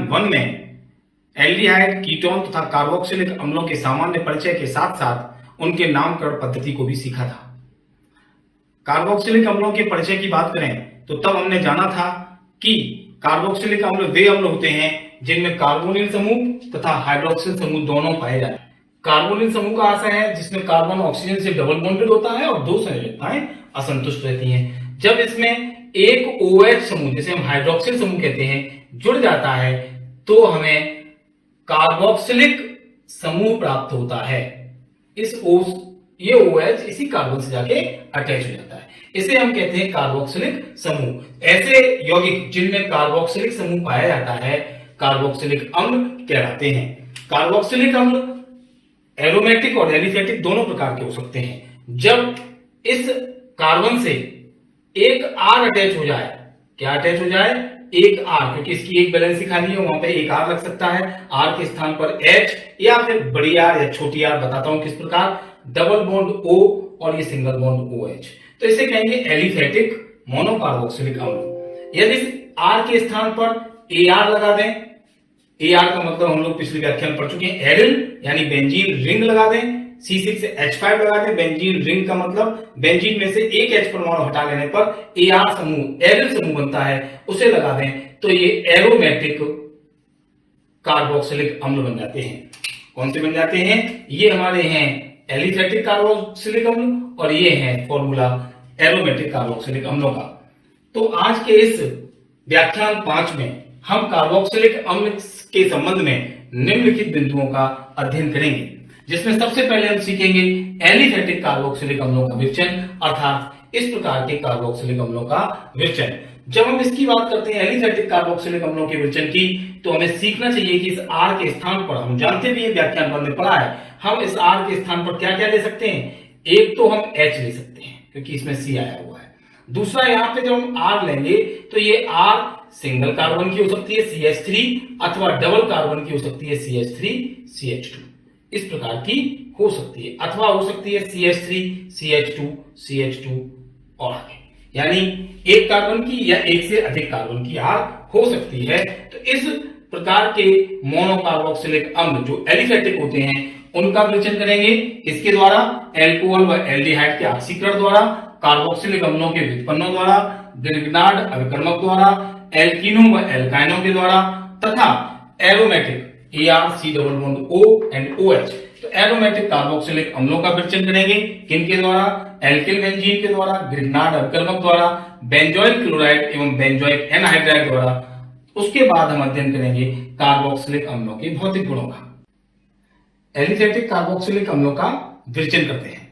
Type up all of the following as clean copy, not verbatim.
One में aldehyde, ketone तथा carboxylic अम्लों के सामान्य परिचय के साथ साथ उनके नामकरण पद्धति को भी सीखा था। कार्बोक्सिलिक अम्लों के परिचय की बात करें तो तब हमने जाना था कि कार्बोक्सिलिक अम्ल वे अम्ल होते हैं जिनमें कार्बोनिल समूह तथा हाइड्रोक्सिल समूह दोनों पाए जाते हैं। कार्बोनिल समूह का आशय है जिसमें कार्बन ऑक्सीजन से डबल बॉन्डेड होता है और दो संयोजकताएं असंतुष्ट रहती हैं। जब इसमें एक OH समूह, जिसे हम हाइड्रोक्सिल समूह कहते हैं, जुड़ जाता है तो हमें कार्बोक्सिलिक समूह प्राप्त होता है। ये OH इसी कार्बन से जाके अटैच हो जाता है, इसे हम कहते हैं कार्बोक्सिलिक समूह। ऐसे यौगिक जिनमें कार्बोक्सिलिक समूह पाया जाता है कार्बोक्सिलिक अम्ल कहलाते हैं। कार्बोक्सिलिक अम्ल एरोमेटिक और एलिफेटिक दोनों प्रकार के हो सकते हैं। जब इस कार्बन से एक R अटैच हो जाए, क्या अटैच हो जाए? एक R, क्योंकि इसकी एक वैलेंसी खाली है, वहां पे एक R लग सकता है। R के स्थान पर H या फिर बड़ी R या छोटी R, बताता हूं किस प्रकार। डबल बॉन्ड O और ये सिंगल बॉन्ड OH, तो इसे कहेंगे एलिफेटिक मोनोकार्बोक्सिलिक अम्ल। यदि R के स्थान पर AR लगा दें, AR का मतलब हम लोग पिछले व्याख्यान पढ़ चुके हैं, एरिल यानी बेंजीन रिंग लगा दें। C6H5 लगा दें, बेंजीन रिंग का मतलब बेंजीन में से एक H परमाणु हटा लेने पर AR समूह, एरिल समूह बनता है, उसे लगा दें तो ये एरोमेटिक कार्बोक्सिलिक अम्ल बन जाते हैं। कौन से बन जाते हैं? ये हमारे हैं एलिफेटिक कार्बोक्सिलिक अम्ल और ये है फॉर्मूला एरोमेटिक कार्बोक्सिलिक अम्लों का। तो आज के इस व्याख्यान 5 में हम कार्बोक्सिलिक अम्ल के संबंध में निम्नलिखित बिंदुओं का अध्ययन करेंगे, जिसमें सबसे पहले हम सीखेंगे एलिफेटिक कार्बोक्सिलिक अम्लों का विरचन, अर्थात इस प्रकार के कार्बोक्सिलिक अम्लों का विरचन। जब हम इसकी बात करते हैं एलिफेटिक कार्बोक्सिलिक अम्लों के विरचन की, तो हमें सीखना चाहिए कि इस R के स्थान पर, हम जानते भी ये व्याख्यान में पढ़ा है, हम इस R के स्थान पर क्या क्या ले सकते हैं? एक तो हम H ले सकते हैं क्योंकि इसमें C आया हुआ है। दूसरा, यहां पे जब हम R लेंगे तो ये R सिंगल कार्बन की हो सकती है CH3, अथवा डबल कार्बन की हो सकती है CH3 CH2, इस प्रकार की हो सकती है, अथवा हो सकती है CH3 CH2 CH2 और आगे, यानी एक कार्बन की या एक से अधिक कार्बन की R हो सकती है। तो इस प्रकार के मोनोकार्बोक्सिलिक अम्ल जो एलिफेटिक होते हैं उनका विरचन करेंगे इसके द्वारा, एल्कोहल व एल्डिहाइड के ऑक्सीकरण द्वारा, कार्बोक्सिलिक अम्लों के व्युत्पन्नों द्वारा, ग्रिग्नार्ड अभिकर्मक द्वारा, एल्कीनों व एल्काइनों के द्वारा, तथा एरोमेटिक ARC_O एंड OH, तो एरोमेटिक कार्बोक्सिलिक अम्लों का विरचन करेंगे किनके द्वारा? एल्किल बेंजीन के द्वारा, ग्रिग्नार्ड अभिकर्मक द्वारा, बेंजोइक क्लोराइड एवं बेंजोइक एनहाइड्राइड द्वारा। उसके बाद हम अध्ययन करेंगे कार्बोक्सिलिक अम्लों के भौतिक गुणों का। एलिफेटिक कार्बोक्सिलिक अम्लों का विरचन करते हैं।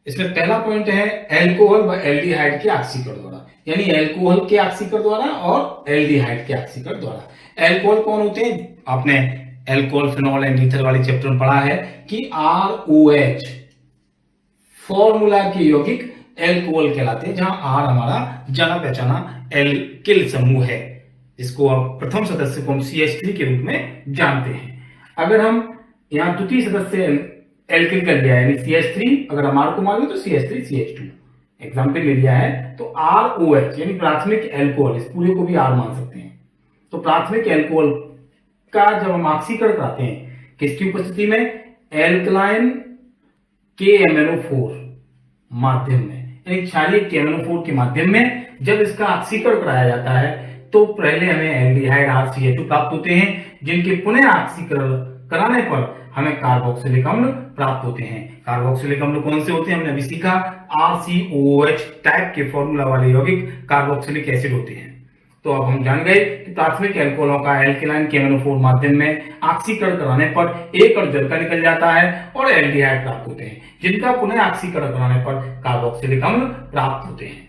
इसमें पहला पॉइंट है एल्कोहल व एल्डिहाइड के ऑक्सीकरण द्वारा, यानी एल्कोहल के ऑक्सीकरण द्वारा और एल्डिहाइड के ऑक्सीकरण द्वारा। एल्कोहल कौन होते हैं? आपने एल्कोहल, फिनॉल एंड ईथर वाले चैप्टर में पढ़ा है कि ROH फॉर्मूला के यौगिक एल्कोहल कहलाते हैं, जहां R हमारा जाना पहचाना एल्किल समूह है, इसको आप प्रथम सदस्य को हम CH3 के रूप में जानते हैं। अगर हम यहां द्वितीय सदस्य एल्किल कर लिया है, यानी CH3, अगर हम R को मान तो CH3 CH2 एग्जाम्पल ले लिया है, तो ROH यानी प्राथमिक एल्कोहल, इस पूरे को भी R मान सकते हैं। तो प्राथमिक एल्कोहल का जब हम ऑक्सीकरण कराते हैं किसकी उपस्थिति में? एल्कलाइन KMnO4 माध्यम में, यानी क्षारीय KMnO4 के माध्यम में जब इसका ऑक्सीकरण कराया जाता है तो पहले हमें एल्डिहाइड RCH2 प्राप्त होते हैं, जिनके पुनः ऑक्सीकरण कराने पर हमें कार्बोक्सिलिक अम्ल प्राप्त होते हैं। कार्बोक्सिलिक अम्ल कौन से होते हैं हमने अभी सीखा, RCOH टाइप के फॉर्मूला वाले यौगिक कार्बोक्सिलिक एसिड होते हैं। तो अब हम जान गए कि प्राथमिक एल्कोहलों का एल्किलाइन KMnO4 माध्यम में ऑक्सीकरण कराने पर एक और जल का निकल जाता है और एल्डिहाइड प्राप्त होते हैं, जिनका पुनः ऑक्सीकरण कराने पर कार्बोक्सिलिक अम्ल प्राप्त होते हैं।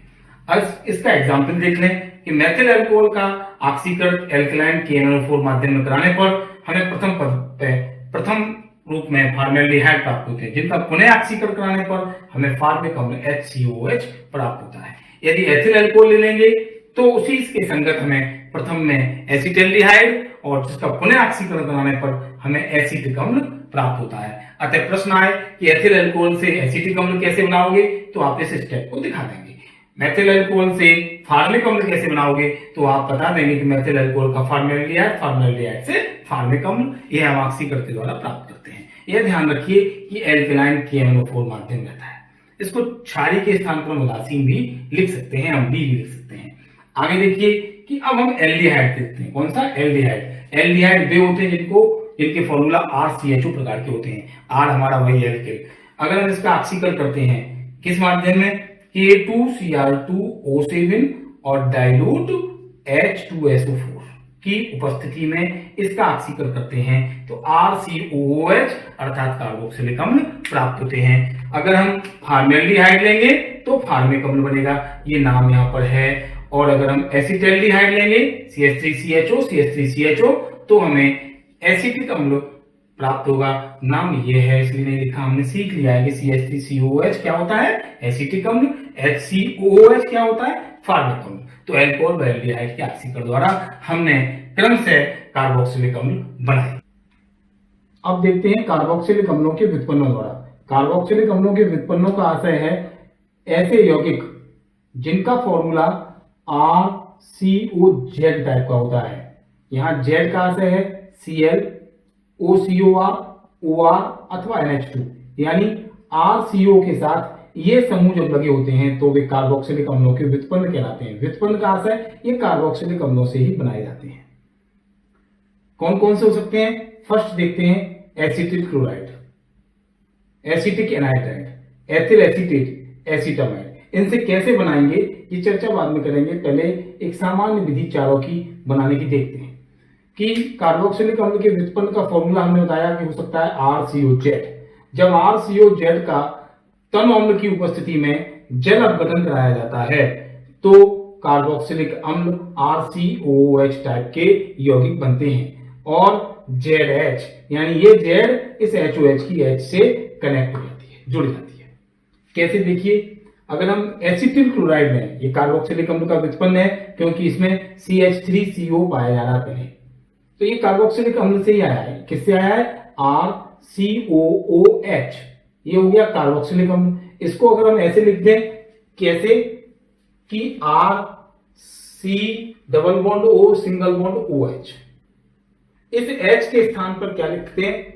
अब इसका एग्जाम्पल देख लें कि मेथिल एल्कोहल का ऑक्सीकरण एल्किलाइन KMnO4 माध्यम में कराने पर हमें प्रथम रूप में फॉर्मेल्डिहाइड प्राप्त होते हैं, जिनका पुनः ऑक्सीकरण कराने पर हमें फॉर्मिक अम्ल HCOH प्राप्त होता है। यदि एथिल एल्कोहल ले लेंगे तो उसी के संगत हमें प्रथम में एसिटाल्डिहाइड और जिसका पुनः ऑक्सीकरण कराने पर हमें एसिटिक अम्ल प्राप्त होता है। अतः प्रश्न आए कि एथिल एल्कोहल से एसिटिक अम्ल कैसे बनाओगे, तो आप इस स्टेप को दिखा देंगे। मैथिल अल्कोहल से फॉर्मिक अम्ल कैसे बनाओगे, तो आप बता देंगे कि मैथिल अल्कोहल का फॉर्मेल्डिहाइड से फॉर्मिक अम्ल, यह हम ऑक्सीकरण के द्वारा प्राप्त करते हैं। यह ध्यान रखिए कि एल्केलाइन KMnO4 माध्यम रहता है। इसको क्षारीय के स्थान पर उदासीन भी लिख सकते हैं, अम्लीय भी लिख सकते हैं। आगे देखिए कि अब हम एल्डिहाइड देखते हैं। कौन सा? एल्डिहाइड वे होते हैं जिनके फॉर्मूला RCHO प्रकार के होते हैं। R हमारा वही एल्किल। अगर हम इसका ऑक्सीकरण करते हैं किस माध्यम में? K2Cr2O7 और डाइल्यूट H2SO4 की उपस्थिति में इसका ऑक्सीकरण करते हैं तो RCOOH अर्थात कार्बोक्सिलिक अम्ल प्राप्त होते हैं। अगर हम फॉर्मेल्डिहाइड लेंगे तो फॉर्मिक अम्ल बनेगा, ये नाम यहाँ पर है। और अगर हम एसिटल्डिहाइड लेंगे CH3CHO तो हमें एसिटिक अम्ल प्राप्त होगा। नाम ये है इसलिए नहीं लिखा, हमने सीख लिया है कि CH3COOH क्या होता है? एसिटिक अम्ल। HCOOH क्या होता है? फॉर्मिक अम्ल। तो एल्कोहल व एल्डिहाइड के ऑक्सीकरण द्वारा हमने क्रमशः कार्बोक्सिलिक अम्ल बनाए। अब देखते हैं कार्बोक्सिलिक अम्लों के व्युत्पन्नों द्वारा। कार्बोक्सिलिक अम्लों के व्युत्पन्नों का आशय है ऐसे यौगिक जिनका फॉर्मूला RCOZ टाइप का होता है। यहां Z का आशय है Cl, OCOR, OR अथवा NH2, यानी RCO के साथ ये समूह जब लगे होते हैं तो वे कार्बोक्सिलिक अम्लों के व्युत्पन्न कहलाते हैं। व्युत्पन्न का आशय ये कार्बोक्सिलिक अम्लों से ही बनाए जाते हैं। कौन कौन से हो सकते हैं? फर्स्ट देखते हैं acetyl chloride, acetic anhydride, ethyl acetate, acetamide. इनसे कैसे बनाएंगे ये चर्चा बाद में करेंगे। पहले एक सामान्य विधि चारों की बनाने की देखते हैं कि कार्बोक्सिलिक अम्ल के व्युत्पन्न का फॉर्मूला हमने बताया कि हो सकता है RCOZ। जब RCOZ का तन अम्ल की उपस्थिति में जल अपघटन कराया जाता है तो कार्बोक्सिलिक अम्ल RCOOH टाइप के यौगिक बनते हैं और ZH यानी ये Z इस HOH की H से कनेक्ट हो जाती है, जुड़ जाती है। कैसे? देखिए, अगर हम एसिटिल क्लोराइड में, ये कार्बोक्सिलिक अम्ल का व्युत्पन्न है क्योंकि इसमें CH3CO पाया जा रहा है पहले, तो ये कार्बोक्सिलिक अम्ल से ही आया है। किससे आया है? RCOOH। ये हो गया कार्बोक्सिलिक अम्ल। इसको अगर हम ऐसे लिख दें, कैसे कि RC double bond O single bond OH, इस H के स्थान पर क्या लिखते हैं?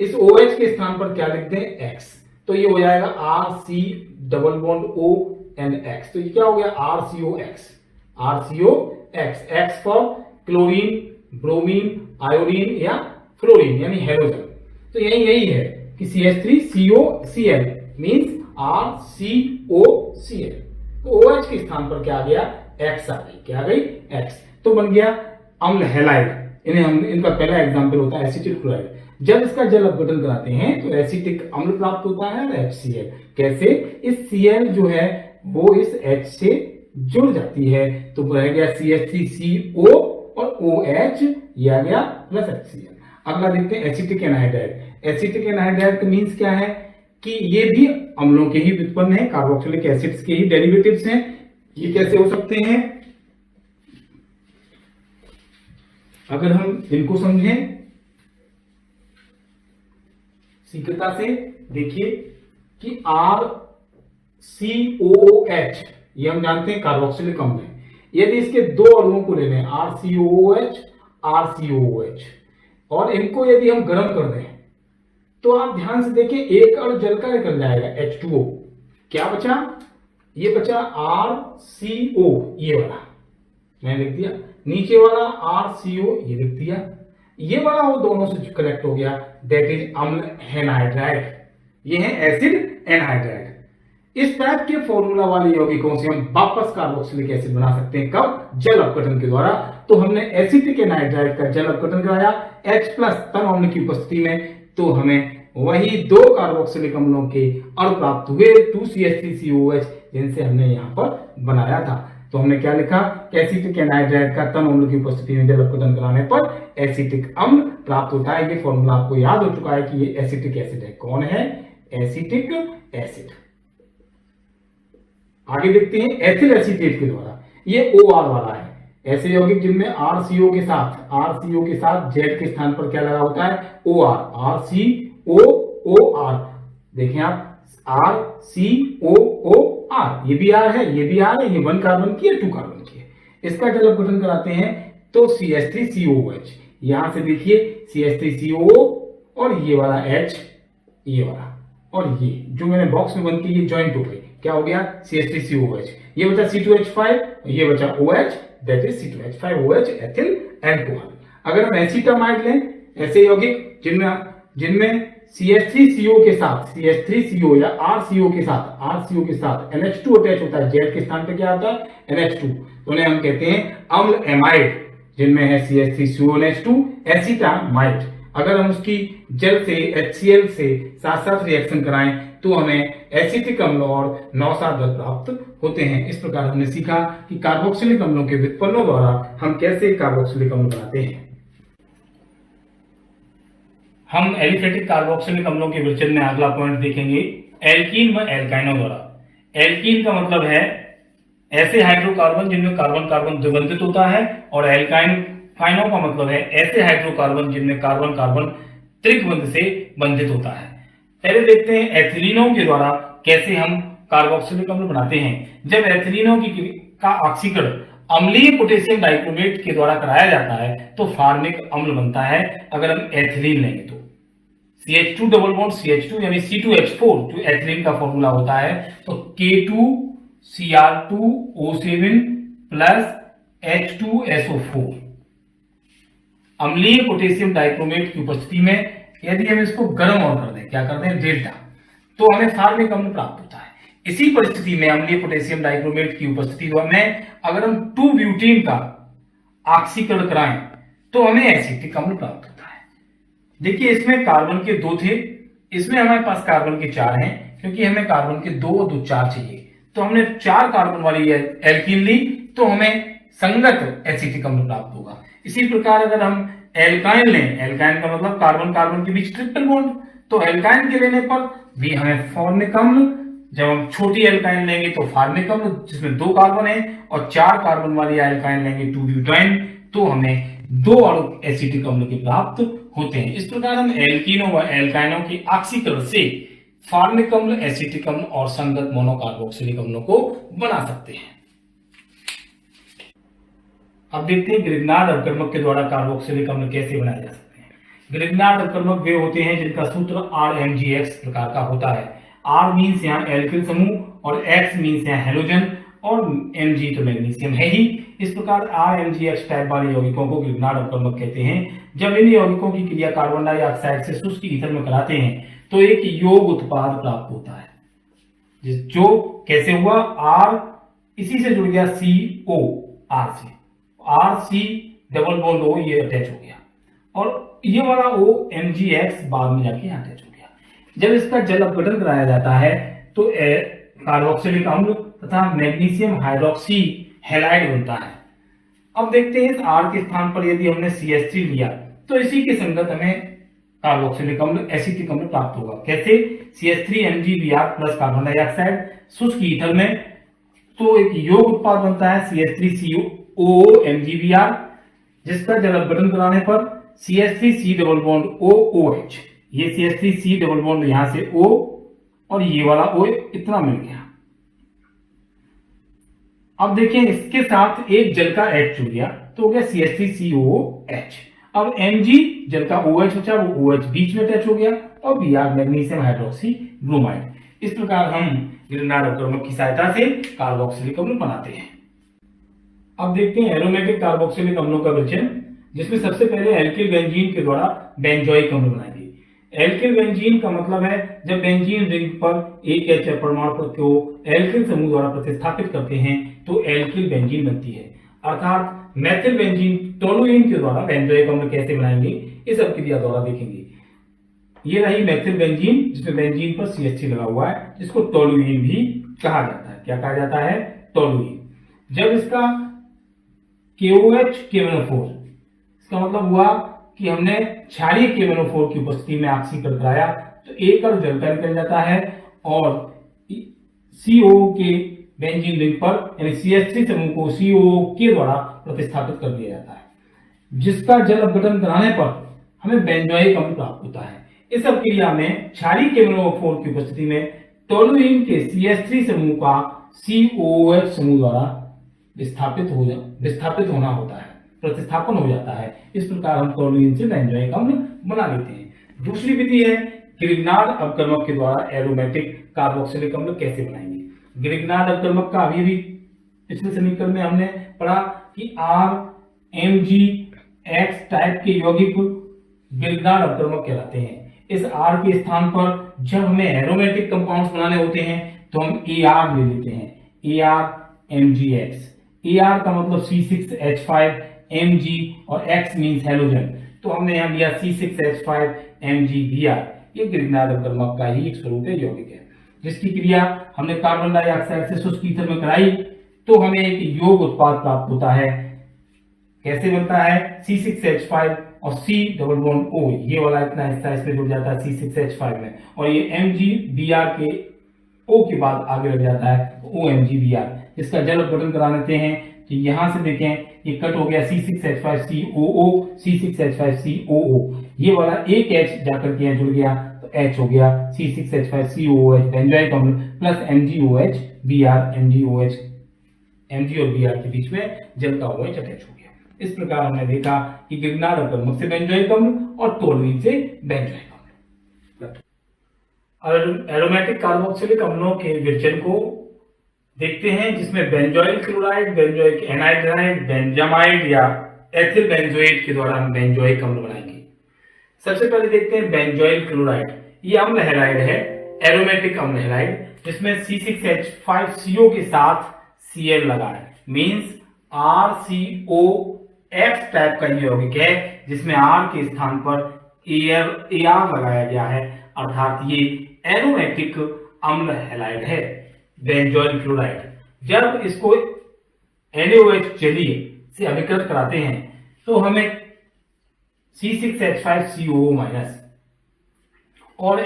इस OH के स्थान पर क्या लिख दें? X। तो ये हो जाएगा RC double bond O and X। तो ये क्या हो गया? RCOX। X for chlorine, bromine, iodine या फ्लोरीन यानी हेलोजन। तो यही है कि CH3COCl मींस RCOCl। तो OH के स्थान पर क्या आ गया? X आ गई। क्या आ गई? X। तो बन गया अम्ल हैलाइड। इनका पहला एग्जांपल होता है एसिटिल क्लोराइड। जब इसका जल अपघटन कराते हैं तो एसिटिक अम्ल प्राप्त होता है और HCl। कैसे? इस Cl जो है वो इस H से जुड़ जाती है तो रह गया CH3CO और OH, ये आ गया प्लस HCl। अगला देखते हैं एसिटिक एनहाइड्राइड। एसिटिक एनहाइड्राइड का मीन्स क्या है कि ये भी अम्लों के ही व्युत्पन्न है, कार्बोक्सिलिक एसिड्स के ही डेरिवेटिव्स हैं। ये कैसे हो सकते हैं? अगर हम इनको समझें शीघ्रता से, देखिए कि RCOOH ये हम जानते हैं कार्बोक्सिलिक अम्ल है। यदि इसके दो अणुओं को ले लें RCOOH, RCOOH, और इनको यदि हम गर्म कर दें तो आप ध्यान से देखिए एक अणु जल का निकल जाएगा H2O। क्या बचा? ये बचा RCO, ये वाला मैंने लिख दिया, नीचे वाला RCO ये लिख दिया, ये वाला वो दोनों से कनेक्ट हो गया, दैट इज अम्ल एनहाइड्राइड। ये है एसिड एनहाइड्राइड। इस टाइप के फॉर्मूला वाले यौगिकों से हम वापस कार्बोक्सिलिक एसिड बना सकते हैं। कब? जल अपघटन के द्वारा। तो हमने एसिटिक एनहाइड्राइड का जल अपघटन कराया H प्लस तन अम्ल की उपस्थिति में, तो हमें वही दो कार्बोक्सिलिक अम्लों के अणु प्राप्त हुए 2CH3COOH जिनसे हमने यहां पर बनाया था। तो हमने क्या लिखा? एसिटिक एनहाइड्राइड का तन अम्ल की उपस्थिति में जल अपघटन कराने पर एसिटिक अम्ल प्राप्त होता है। ये फॉर्मूला आपको याद हो चुका है कि ये एसिटिक एसिड है। कौन है? Acetic acid. आगे देखते हैं एथिल एसीटेट के द्वारा। ये OR वाला है। ऐसे यौगिक जिनमें RCO के साथ Z के स्थान पर क्या लगा होता है? OR, RCOOR। देखें आप RCOOR R, ये भी R है, ये भी R है, ये 1 कार्बन की है, 2 कार्बन की है। इसका जल अपघटन कराते हैं तो CH3COOH, यहां से देखिए CH3COO और ये वाला H, ये वाला, और ये जो मैंने बॉक्स में बंद की ये ज्वाइंट हो गई, क्या हो गया CH3COOH, ये बचा C2H5, ये बचा OH, that is C2H5OH ethyl alcohol. अगर हम एसीटामाइड लें, ऐसे यौगिक जिनमें CH3CO के साथ CH3CO या RCO के साथ NH2 अटैच होता है, Z के स्थान पे क्या आता है NH2, तो उन्हें हम कहते हैं अम्ल एमाइड, जिनमें है CH3CONH2 एसीटामाइड। अगर हम उसकी जल से HCl से साथ साथ रिएक्शन कराएं तो हमें एसिटिक अम्ल और नौसाद प्राप्त होते हैं। इस प्रकार हमने सीखा कि कार्बोक्सिलिक अम्लों के व्युत्पन्नों द्वारा हम कैसे कार्बोक्सिलिक अम्ल बनाते हैं। हम एलिफेटिक कार्बोक्सिलिक अम्लों के विचलन में अगला पॉइंट देखेंगे, एल्कीन व एल्काइनों द्वारा। एल्कीन का मतलब है ऐसे हाइड्रोकार्बन जिनमें कार्बन कार्बन द्विबंधित होता है, और एल्काइनों का मतलब है ऐसे हाइड्रोकार्बन जिनमें कार्बन कार्बन त्रिबंध से बंधित होता है। पहले देखते हैं एथिलीनों के द्वारा कैसे हम कार्बोक्सिलिक अम्ल बनाते हैं। जब एथिलीनों का ऑक्सीकरण अम्लीय पोटेशियम डाइक्रोमेट के द्वारा कराया जाता है तो फार्मिक अम्ल बनता है। अगर हम एथिलीन लेंगे तो CH2 डबल बॉन्ड CH2 यानी C2H4 जो एथिलीन का फॉर्मूला होता है, तो K2Cr2O7 प्लस H2SO4। अम्लीय पोटेशियम डाइक्रोमेट की उपस्थिति में यदि हम इसको गर्म और कर दें, क्या करते हैं डेल्टा, तो हमें फार्मिक अम्ल प्राप्त होता है। इसी परिस्थिति में अम्लीय पोटेशियम डाइक्रोमेट की उपस्थिति में अगर हम 2 ब्यूटीन का ऑक्सीकरण कराएं तो हमें एसिटिक अम्ल प्राप्त होता है। देखिए इसमें कार्बन के 2 थे, इसमें हमारे पास कार्बन के 4 हैं, क्योंकि हमें कार्बन के 2 और 2 4 चाहिए, तो हमने 4 कार्बन वाली एल्कीन ली तो हमें संगत एसिटिक अम्ल प्राप्त होगा। इसी प्रकार अगर हम एल्काइन लें, एल्काइन का मतलब कार्बन कार्बन के बीच ट्रिपल बॉन्ड, तो एल्काइन के लेने पर भी हमें फॉर्मिक अम्ल, जब हम छोटी एल्काइन लेंगे तो फार्मिक अम्ल जिसमें 2 कार्बन है, और 4 कार्बन वाली एल्काइन लेंगे 2 ब्यूटाइन, तो हमें 2 अणु एसिटिक अम्ल के प्राप्त होते हैं। इस प्रकार हम एल्कीनों व एल्काइनों के ऑक्सीकरण से फार्मिक अम्ल, एसिटिक अम्ल और संगत मोनोकार्बोक्सिलिक अम्लों को बना सकते हैं। अब देखते हैं ग्रिग्नार्ड अपकर्मक के द्वारा कार्बोक्सिलिक अम्ल कैसे बनाए जा सकते हैं। ग्रिग्नार्ड अपकर्मक वे होते हैं जिनका सूत्र RMgX प्रकार का होता है। R मीन्स यहाँ एल्किल समूह और X मीन्स यहाँ हेलोजन और Mg तो मैग्नीशियम है ही। इस प्रकार RMgX टाइप वाले यौगिकों को ग्रिग्नार्ड अपकर्मक कहते हैं। जब इन यौगिकों की क्रिया कार्बन डाइऑक्साइड से शुष्क ईथर में कराते हैं तो एक योग उत्पाद प्राप्त होता है, जो कैसे हुआ, R इसी से जुड़ गया CO, R से RC डबल बॉन्ड O ये अटैच हो गया, और ये वाला O MgX बाद में जाके अटैच हो गया। जब इसका जल अपघटन कराया जाता है तो कार्बोक्सिलिक अम्ल तथा मैग्नीशियम हाइड्रोक्सी हैलाइड बनता है। अब देखते हैं इस R के स्थान पर यदि हमने CH3 लिया तो इसी के संगत हमें कार्बोक्सिलिक अम्ल, एसिटिक अम्ल प्राप्त होगा। कैसे, CH3MgBr प्लस कार्बन डाइऑक्साइड शुष्क ईथर में, तो एक योग उत्पाद बनता है CH3COMgBr, जिसका जल अपघटन कराने पर CH3C डबल बॉन्ड OOH, ये CH3C डबल बॉन्ड यहां से O और ये वाला O इतना मिल गया। अब देखिए इसके साथ एक जल का H जुड़ गया तो हो गया CH3COOH। अब Mg जल का OH बचा, वो OH बीच में अटैच हो गया, और Br मैग्नीशियम हाइड्रोक्सी ब्रोमाइड। इस प्रकार हम ग्रिग्नार्ड अपकर्मक की सहायता से कार्बोक्सिलिक अम्ल बनाते हैं। अब देखते हैं एरोमेटिक कार्बोक्सिलिक अम्लों का विचलन, जिसमें सबसे पहले एल्किल बेंजीन के द्वारा बेंजोइक अम्ल बनाएंगे। एल्किल बेंजीन का मतलब है जब बेंजीन रिंग पर एक H परमाणु को एल्किल समूह द्वारा प्रतिस्थापित करते हैं तो एल्किल बेंजीन बनती है। अर्थात मेथिल बेंजीन टोलुइन के द्वारा बेंजोइक अम्ल कैसे बनाएंगे इस अभिक्रिया द्वारा देखेंगे। ये रही मेथिल बेंजीन, जिसमें बेंजीन पर CH3 लगा हुआ है, जिसको टोलुइन भी कहा जाता है। क्या कहा जाता है, टोलुइन। जब इसका KOH KMnO4, इसका मतलब हुआ कि हमने क्षारीय KMnO4 की उपस्थिति में ऑक्सीकरण कराया तो एक अणु जल का निकल जाता है और CO के बेंजीन रिंग पर यानी CH3 समूह को CO के द्वारा प्रतिस्थापित कर दिया जाता है, जिसका जल अपघटन कराने पर हमें बेंजोइक अम्ल प्राप्त होता है। इस अभिक्रिया में क्षारीय KMnO4 की उपस्थिति में टोलुइन के CH3 समूह का COOH समूह द्वारा विस्थापित होना होता है, प्रतिस्थापन हो जाता है। इस प्रकार हम टोल्यूइन से बेंजोइक अम्ल बना लेते हैं। दूसरी विधि है ग्रिग्नार्ड अपकर्मक के द्वारा एरोमेटिक कार्बोक्सिलिक अम्ल कैसे बनाएंगे। ग्रिग्नार्ड अपकर्मक का अभी भी पिछले समीकरण में हमने पढ़ा कि RMgX टाइप के यौगिक ग्रिग्नार्ड अपकर्मक कहलाते हैं। इस R के स्थान पर जब हमें एरोमेटिक कंपाउंड्स बनाने होते हैं तो हम AR ले लेते हैं, ARMgX। AR का मतलब C6H5 Mg और X मीन्स हेलोजन, तो हमने यहाँ लिया C6H5 MgBr। ये ग्रिग्नार्ड अपकर्मक का ही एक स्वरूप है, यौगिक है, जिसकी क्रिया हमने कार्बन डाइऑक्साइड से शुष्क ईथर में कराई तो हमें एक यौग उत्पाद प्राप्त होता है। कैसे बनता है, C6H5 और C डबल बॉन्ड O, ये वाला इतना हिस्सा इसमें जुड़ जाता है C6H5 में, और ये MgBr के O के बाद आगे लग जाता है OMgBr, जिसका जल अपघटन करा लेते हैं। तो यहां से देखें ये कट हो गया C6H5COO, C6H5COO, ये वाला एक H जाकर के जुड़ गया तो H हो गया C6H5COOH बेंजोइक अम्ल प्लस MgOH Br, Mg और Br के बीच में जल का OH अटैच हो गया। इस प्रकार हमने देखा कि ग्रिग्नार्ड अपकर्मक से बेंजोइक अम्ल और टोल्यूइन से बेंजोइक अम्ल। एरोमेटिक कार्बोक्सिलिक अम्लों के विरचन को देखते हैं, जिसमें benzoyl chloride, benzoic anhydride, benzamide या एथिल बेंजोएट के द्वारा हम बेंजोइक अम्ल बनाएंगे। सबसे पहले देखते हैं बेंजोइल क्लोराइड। ये अम्ल हैलाइड है, एरोमेटिक अम्ल हैलाइड, जिसमें C6H5CO के साथ Cl लगा है, मींस RCOF टाइप का यौगिक है, जिसमें R के स्थान पर AR लगाया गया है, अर्थात ये एरोमेटिक अम्ल हैलाइड है बेंजोइल क्लोराइड। जब इसको NaOH जलीय से अभिकृत कराते हैं तो हमें C6H5COO- और Na+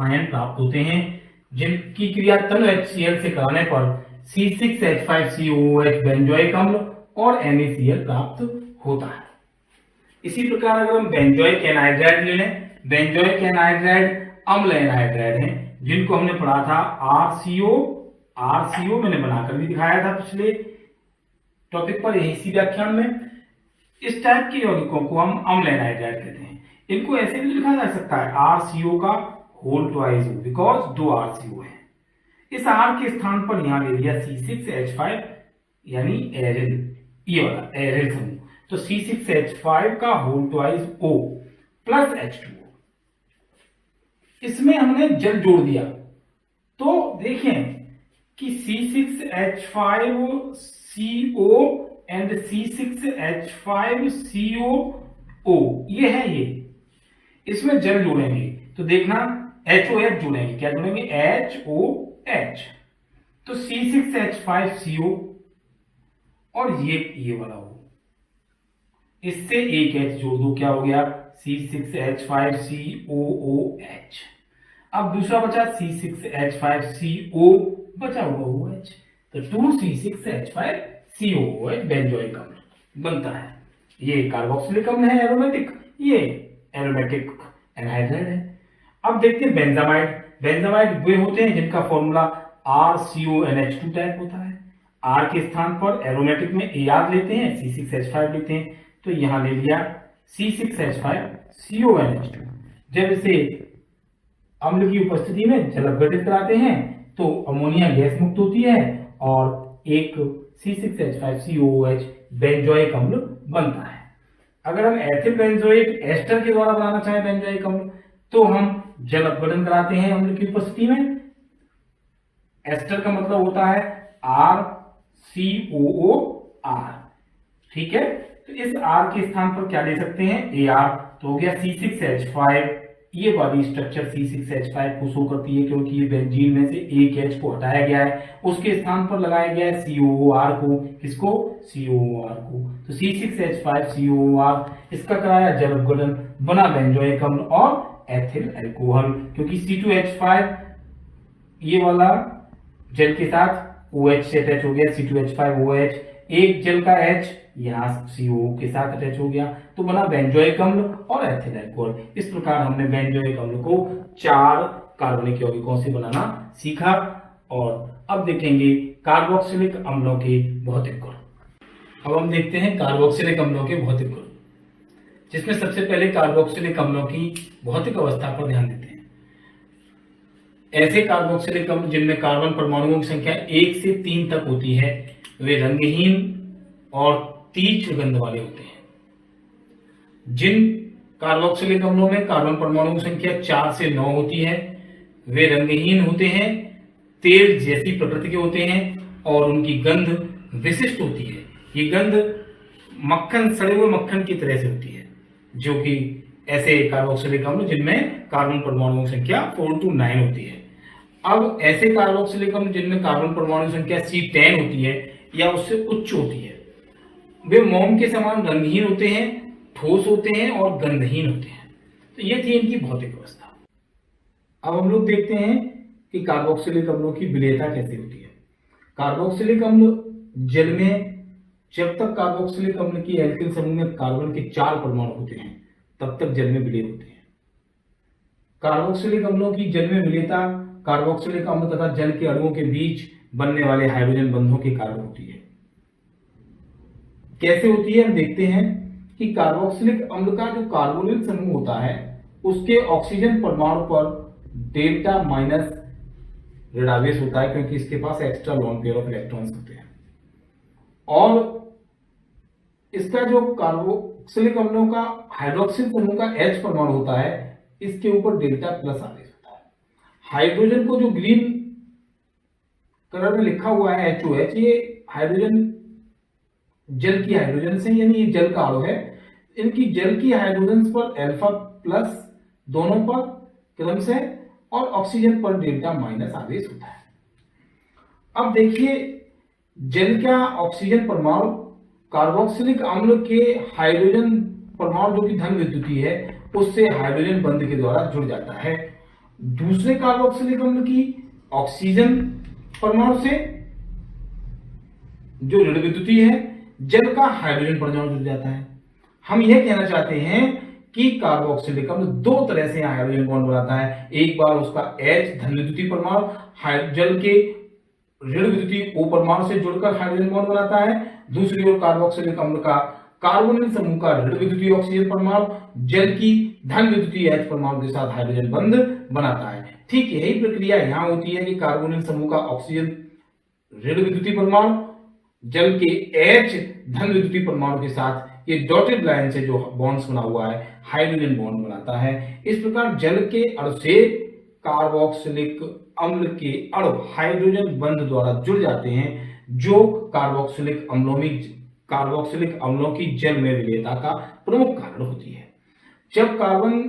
आयन प्राप्त होते हैं, जिनकी क्रिया तनु HCl से कराने पर C6H5COOH बेंजोइक अम्ल और NaCl प्राप्त होता है। इसी प्रकार अगर हम बेंजोइक एनहाइड्राइड ले लें, बेंजोइक एनहाइड्राइड अम्ल एनहाइड्राइड हैं, जिनको हमने पढ़ा था RCO मैंने बनाकर भी दिखाया था पिछले टॉपिक पर, यही इसी व्याख्यान में। इस टाइप के यौगिकों को हम अम्ल एनहाइड्राइड कहते हैं। इनको ऐसे भी लिखा जा सकता है RCO का होल ट्वाइस, बिकॉज 2 RCO है। इस R के स्थान पर यहां ले लिया C6H5 यानी एरिल, ये वाला एरिल समूह, तो C6H5 का whole twice O plus H2O। इसमें हमने जल जोड़ दिया तो देखें कि C6H5CO एंड C6H5COO ये है, ये इसमें जल जोड़ेंगे तो देखना HOH जोड़ेंगे। क्या जोड़ेंगे? HOH। तो C6H5CO और ये वाला हो, इससे एक H जोड़ दो, क्या हो गया? C6H5COOH। अब दूसरा बचा C6H5CO बचा हुआ OH, तो 2C6H5COOH बेंजोइक अम्ल बनता है। ये कार्बोक्सिलिक अम्ल है एरोमेटिक, ये एरोमेटिक एनहाइड्राइड है। अब देखते हैं बेंजामाइड। बेंजामाइड वे होते हैं जिनका फॉर्मूला RCONH2 टाइप होता है। R के स्थान पर एरोमेटिक में AR लेते हैं, C6H5 लेते हैं, तो यहां ले लिया C6H5CONH2। जब इसे अम्ल की उपस्थिति में जल अपघटित कराते हैं तो अमोनिया गैस मुक्त होती है और एक C6H5COOH बेंजोइक अम्ल बनता है। अगर हम एथिल बेंजोएट एस्टर के द्वारा बनाना चाहें बेंजोइक अम्ल, तो हम जल अपघटन कराते हैं अम्ल की उपस्थिति में। एस्टर का मतलब होता है RCOOR, ठीक है। तो इस R के स्थान पर क्या ले सकते हैं? AR, तो हो गया C6H5। ये वाली स्ट्रक्चर C6H5 को शो करती है क्योंकि ये बेंजीन में से एक H को हटाया गया है, उसके स्थान पर लगाया गया है COOR को। किसको? COOR को। तो C6H5COOR, इसका कराया जल अपघटन, बना बेंजोइक अम्ल और एथिल अल्कोहल, क्योंकि C2H5 ये वाला जल के साथ OH से अटैच हो गया, C2H5OH, एक जल का H यहाँ CO के साथ अटैच हो गया, तो बना बेंजोइक अम्ल और एथिल अल्कोहल। इस प्रकार हमने बेंजोइक अम्ल को 4 कार्बनिक यौगिकों से बनाना सीखा और अब देखेंगे कार्बोक्सिलिक अम्लों के भौतिक गुण। अब हम देखते हैं कार्बोक्सिलिक अम्लों के भौतिक गुण, जिसमें सबसे पहले कार्बोक्सिलिक अम्लों की भौतिक अवस्था पर ध्यान देते हैं। ऐसे कार्बोक्सिलिक अम्ल जिनमें कार्बन परमाणुओं की संख्या 1 से 3 तक होती है, वे रंगहीन और तीव्र गंध वाले होते हैं। जिन कार्बोक्सिलिक अम्लों में कार्बन परमाणुओं की संख्या 4 से 9 होती है, वे रंगहीन होते हैं, तेल जैसी प्रकृति के होते हैं और उनकी गंध विशिष्ट होती है। ये गंध मक्खन, सड़े हुए मक्खन की तरह से होती है, जो कि ऐसे कार्बोक्सिलिक अम्ल जिनमें कार्बन परमाणुओं की संख्या 4 to 9 होती है। अब ऐसे कार्बोक्सिलिक अम्ल जिनमें कार्बन परमाणु संख्या C10 होती है या उससे उच्च होती है, वे मोम के समान रंगहीन होते हैं, ठोस होते हैं और गंधहीन होते हैं। तो ये थी इनकी भौतिक अवस्था। अब हम लोग देखते हैं कि कार्बोक्सिलिक अम्लों की विलेयता कैसे होती है। कार्बोक्सिलिक अम्ल जल में, जब तक कार्बोक्सिलिक अम्ल की एल्किल समूह में कार्बन के 4 परमाणु होते हैं, तब तक जल में विलीय होते हैं। कार्बोक्सिलिक अम्लों की जल में विलेयता कार्बोक्सिलिक अम्ल तथा जल के अणुओं के बीच बनने वाले हाइड्रोजन बंधों के कारण होती है। कैसे होती है हम देखते हैं कि कार्बोक्सिलिक अम्ल का जो कार्बोनिल समूह होता है, उसके ऑक्सीजन परमाणु पर डेल्टा माइनस ऋणावेश होता है, क्योंकि इसके पास extra lone pair of electrons होते हैं। और इसका जो कार्बोक्सिलिक अम्लों का हाइड्रोक्सिल समूह का H परमाणु होता है, इसके ऊपर डेल्टा प्लस आवेश होता है। हाइड्रोजन को जो ग्रीन कलर में लिखा हुआ है HOH, ये हाइड्रोजन जल की हाइड्रोजन से, यानी ये जल का अणु है। इनकी जल की हाइड्रोजन पर अल्फा प्लस दोनों पर क्रम से और ऑक्सीजन पर डेल्टा माइनस आवेश होता है। अब देखिए, जल का ऑक्सीजन परमाणु कार्बोक्सिलिक अम्ल के हाइड्रोजन परमाणु जो कि धन विद्युतीय है, उससे हाइड्रोजन बंध के द्वारा जुड़ जाता है। दूसरे कार्बोक्सिलिक अम्ल की ऑक्सीजन परमाणु से, जो ऋण विद्युतीय है, जल का हाइड्रोजन परमाणु जुड़ जाता है। हम यह कहना चाहते हैं कि कार्बोक्सिलिक अम्ल 2 तरह से हाइड्रोजन बॉन्ड बनाता है। एक बार उसका H धन विद्युतीय परमाणु जल के ऋण विद्युतीय O परमाणु से जुड़कर हाइड्रोजन बॉन्ड बनाता है। दूसरी ओर कार्बोक्सिलिक अम्ल का कार्बोनिल समूह का ऋण विद्युतीय ऑक्सीजन परमाणु जल की धन विद्युतीय H परमाणु के साथ हाइड्रोजन बंध बनाता है। ठीक यही प्रक्रिया यहां होती है कि कार्बोनिल समूह का ऑक्सीजन ऋण विद्युतीय परमाणु जल के H धन विद्युतीय परमाणु के साथ ये डॉटेड लाइन से जो बॉन्ड्स बना हुआ है, हाइड्रोजन बॉन्ड बनाता है। इस प्रकार जल के अणु से कार्बोक्सिलिक अम्ल के अणु हाइड्रोजन बंध द्वारा जुड़ जाते हैं, जो कार्बोक्सिलिक अम्लों की जल में विलेयता का प्रमुख कारण होती है। जब कार्बन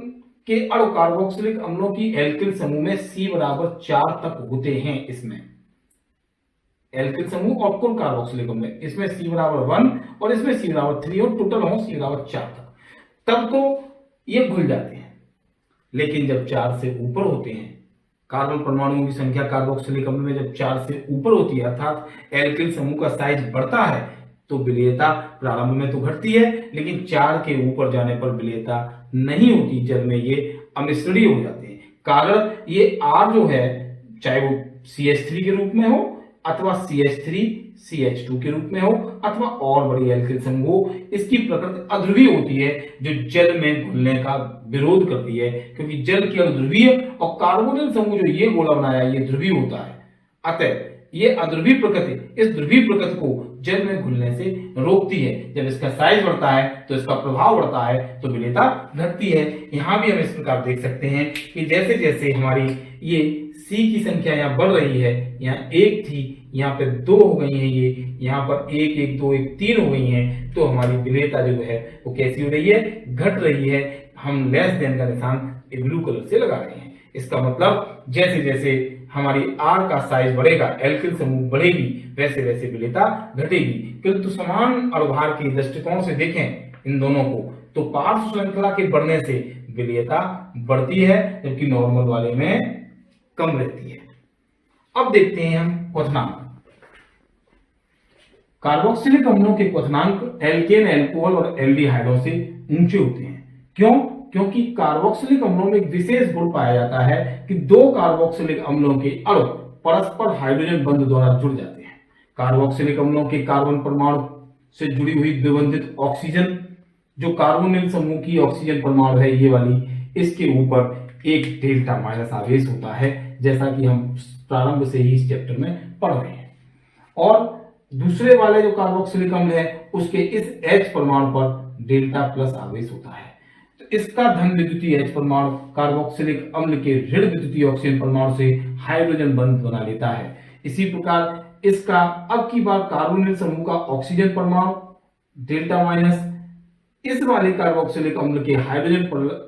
के अणु कार्बोक्सिलिक अम्लों की एल्किल समूह में C=4 तक होते हैं, इसमें एल्किल समूह और कुल कार्बोक्सिलिक अम्ल इसमें C=1 और इसमें C=3 और टोटल हो C=4 तक, तब तो ये घुल जाते हैं। लेकिन जब 4 से ऊपर होते हैं, कार्बन परमाणुओं की संख्या कार्बोक्सिलिक अम्ल में जब 4 से ऊपर होती है, अर्थात एल्किल समूह का साइज बढ़ता है, तो विलेयता प्रारंभ में तो घटती है, लेकिन 4 के ऊपर जाने पर विलेयता नहीं होती। जल में ये अमिश्रणीय हो जाते हैं। कारण ये R जो है, चाहे वो CH3 के रूप में हो अथवा CH3 CH2 के रूप में हो अथवा और बड़ी एल्किल समूह हो, इसकी प्रकृति अध्रुवीय होती है, जो जल में घुलने का विरोध करती है, क्योंकि जल की अध्रुवीय और कार्बोनिल समूह जो ये गोला बनाया, ये ध्रुवीय होता है। अतः ये अध्रुवीय प्रकृति, इस ध्रुवीय प्रकृति को जल में घुलने से रोकती है। जब इसका साइज बढ़ता है तो इसका प्रभाव बढ़ता है, तो विलेयता घटती है। यहां भी हम इस प्रकार देख सकते हैं कि जैसे जैसे हमारी ये C की संख्या यहाँ बढ़ रही है, यहाँ 1 थी, यहाँ पे 2 हो गई है, ये यहाँ पर 1 1 2 1 3 हो गई हैं, तो हमारी विलेयता जो है वो कैसी हो रही है, घट रही है। हम लेस देन का निशान ब्लू कलर से लगा रहे हैं। इसका मतलब जैसे जैसे हमारी R का साइज बढ़ेगा, एल्किल समूह बढ़ेगी, वैसे वैसे विलेयता घटेगी। किंतु समान अणुभार के दृष्टिकोण से देखें इन दोनों को, तो पार्श्व श्रृंखला के बढ़ने से विलेयता बढ़ती है, जबकि नॉर्मल वाले में कम रहती है। अब देखते हैं हम क्वथनांक। कार्बोक्सिलिक अम्लों के क्वथनांक एल्केन, एल्कोहल और एल्डिहाइडों से ऊंचे होते हैं। क्यों? क्योंकि कार्बोक्सिलिक अम्लों में एक विशेष गुण पाया जाता है कि 2 कार्बोक्सिलिक अम्लों के अणु परस्पर हाइड्रोजन बंध द्वारा जुड़ जाते हैं। कार्बोक्सिलिक अम्लों के कार्बन परमाणु से जुड़ी हुई द्विबंधित ऑक्सीजन, जो कार्बोनिल समूह की ऑक्सीजन परमाणु है ये वाली, इसके ऊपर एक डेल्टा माइनस आवेश होता है, जैसा कि हम प्रारंभ से ही इस चैप्टर में पढ़ रहे हैं। और दूसरे वाले जो कार्बोक्सिलिक अम्ल है उसके इस H परमाणु पर डेल्टा प्लस आवेश होता है। तो इसका धन विद्युतीय H परमाणु कार्बोक्सिलिक अम्ल के ऋण विद्युतीय ऑक्सीजन परमाणु से हाइड्रोजन बंध बना लेता है। इसी प्रकार इसका अब की बार कार्बोनिल समूह का ऑक्सीजन परमाणु डेल्टा माइनस इस वाले कार्बोक्सिलिक अम्ल के हाइड्रोजन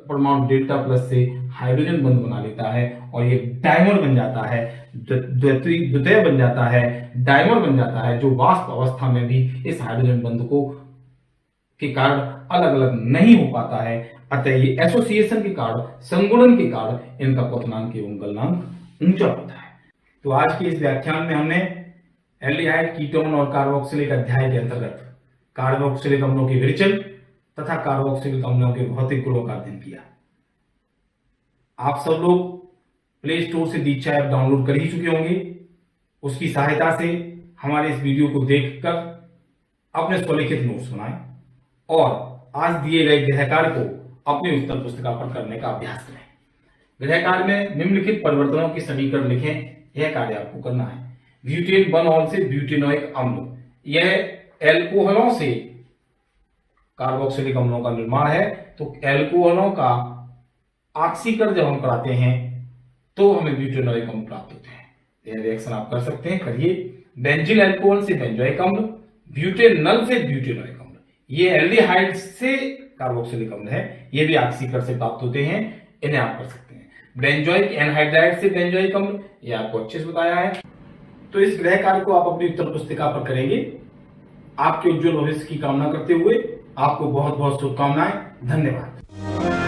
परमाणु डेल्टा प्लस से हाइड्रोजन बंध बना लेता है और ये डायमर बन जाता है, द्वितीय बन जाता है, डायमर बन जाता है, जो वाष्प अवस्था में भी इस हाइड्रोजन बंध को के कारण अलग अलग नहीं हो पाता है। अतः ये एसोसिएशन के कारण, संगुणन के कारण इनका क्वथनांक एवं गलनांक ऊंचा होता है। तो आज के इस व्याख्यान में हमने एल्डिहाइड, कीटोन और कार्बोक्सिलिक अध्याय के अंतर्गत कार्बोक्सिलिक अम्लों के विरचन तथा कार्बोक्सिलिक अम्लों के भौतिक गुणों का अध्ययन किया। आप सब लोग प्ले स्टोर से दीक्षा ऐप डाउनलोड कर ही चुके होंगे। उसकी सहायता से हमारे इस वीडियो को देखकर अपने स्वलिखित नोट्स बनाएं और आज दिए गए गृह कार्य को अपनी उत्तर पुस्तिका पर करने का अभ्यास करें। गृह कार्य में निम्नलिखित परिवर्तनों की समीकरण लिखें, यह कार्य आपको करना है। ब्यूटेन 1 से ब्यूटेनोइक अम्ल, यह एल्कोहलों से कार्बोक्सिलिक अम्लों का निर्माण है। तो एल्कोहलों का ऑक्सीकरण जब हम कराते हैं तो हमें ब्यूटेनोइक अम्ल प्राप्त होते हैं। यह रिएक्शन आप कर सकते हैं, करिए। बेंजील अल्कोहल से बेंजोइक अम्ल, ब्यूटेनल से ब्यूटेनोइक अम्ल, ये एल्डिहाइड से कार्बोक्सिलिक अम्ल है, ये भी ऑक्सीकरण से प्राप्त होते हैं, इन्हें आप कर सकते हैं। बेंजोइक एनहाइड्राइड से बेंजोइक अम्ल, ये आपको अच्छे से बताया है। तो इस गृह कार्य को आप अपनी उत्तर पुस्तिका पर करेंगे। आपके उज्जवल भविष्य की कामना करते हुए आपको बहुत बहुत शुभकामनाएं। धन्यवाद।